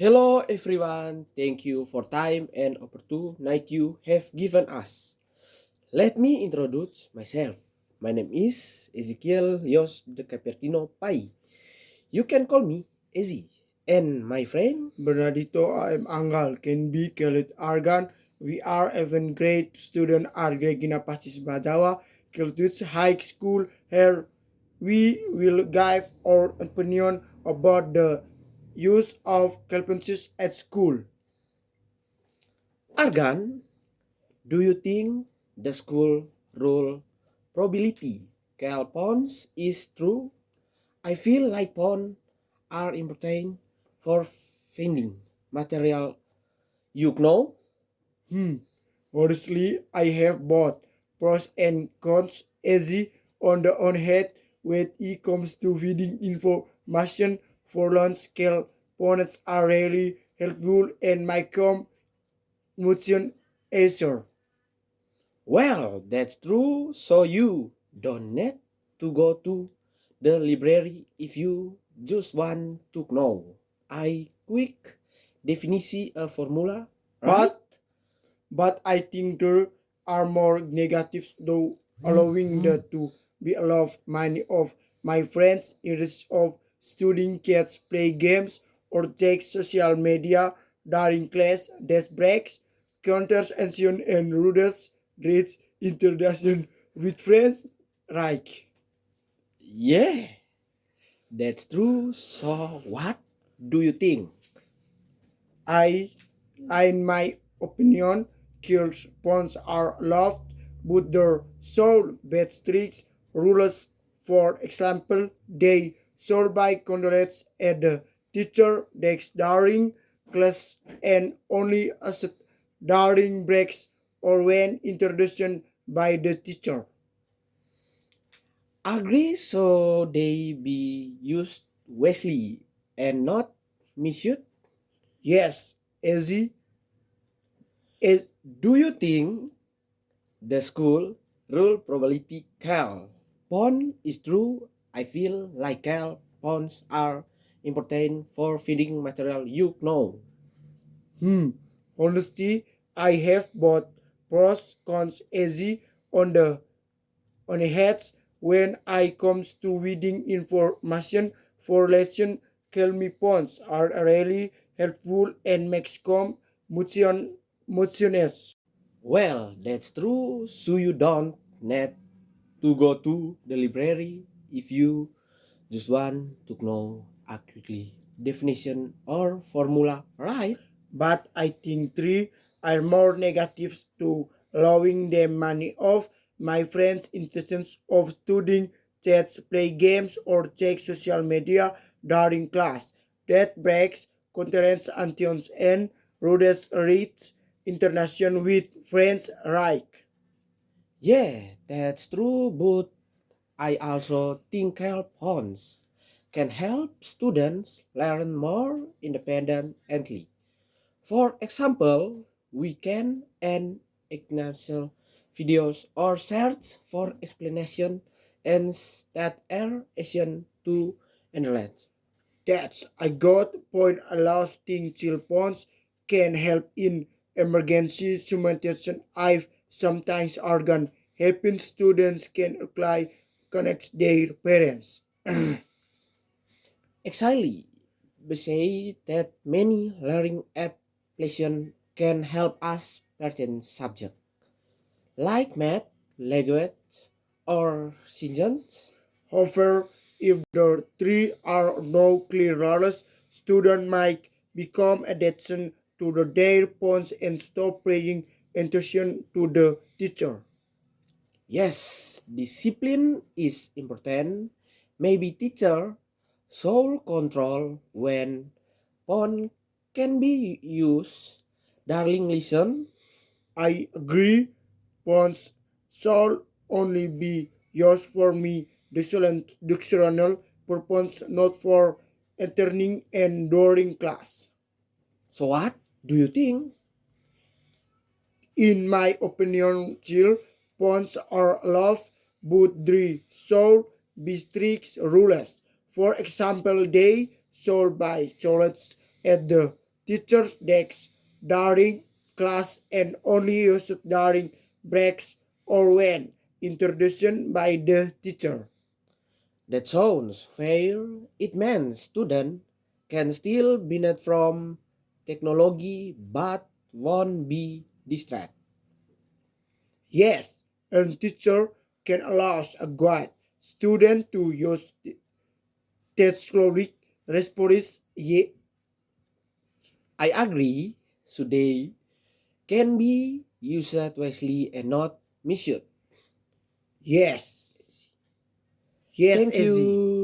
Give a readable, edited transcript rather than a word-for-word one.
Hello everyone, thank you for time and opportunity you have given us. Let me introduce myself. My name is Ezekiel Yos de Capertino Pai. You can call me Ezi. And my friend, Bernardito, I'm Anggal, can be called Argan. We are even grade student at Regina Pacis Bajawa, Kiltuts High School. Here we will give our opinion about the use of calpensis at school. Argan, do you think the school rule probability calpons is true? I feel like pon are important for finding material you know. Hmm. Honestly, I have both pros and cons easy on the on head when it comes to feeding information for long scale opponents are really helpful and my motion answer. Well, that's true. So you don't need to go to the library if you just want to know. I quick definition a formula, right? But I think there are more negatives though allowing the to be allowed many of my friends instead of studying kids play games or take social media during class desk breaks, counters and rules reads interaction with friends right. Yeah, that's true. So what do you think? I, in my opinion, kills pawns are loved, but their soul bad tricks rules. For example, they sold by condolence at the teacher desk during class and only as during breaks or when introduced by the teacher. Agree so they be used wisely and not misused? Yes, easy. Do you think the school rule probability cal pond is true? I feel like cal ponds are important for feeding material you know. Hmm. Honestly, I have both pros cons easy on the on heads when I comes to reading information for lesson. Kelmy points are really helpful and makes motionless. Well, that's true. So you don't need to go to the library if you just want to know accurately definition or formula, right? But I think three are more negatives to allowing them money off my friends instances of studying chats, play games or check social media during class. That breaks conference antions and Rhodes reads international with friends right. Yeah, that's true, but I also think help phones can help students learn more independently. For example, we can add example videos or search for explanation and that are Asian to analyze. That's a good point. Allows thing children can help in emergency situation if sometimes organ helping students can apply connect their parents. Exactly. We say that many learning applications can help us certain subject like math, language, or science. However, if the three are no clear rules, student might become addiction to the their phones and stop paying attention to the teacher. Yes, discipline is important. Maybe teacher soul control when phone can be used. Darling, listen. I agree. Phones shall only be used for me dictional purpose, not for attending and during class. So what do you think? In my opinion, chill phones are love, but they should be strict rules. For example, they sold by chocolates at the teachers' decks during class and only used during breaks or when introduced by the teacher. That sounds fair. It means student can still benefit from technology but won't be distracted. Yes, and teacher can allow a guide student to use technology responses. I agree. Today can be used wisely and not misused. Yes, yes, Thank Ezzy. you.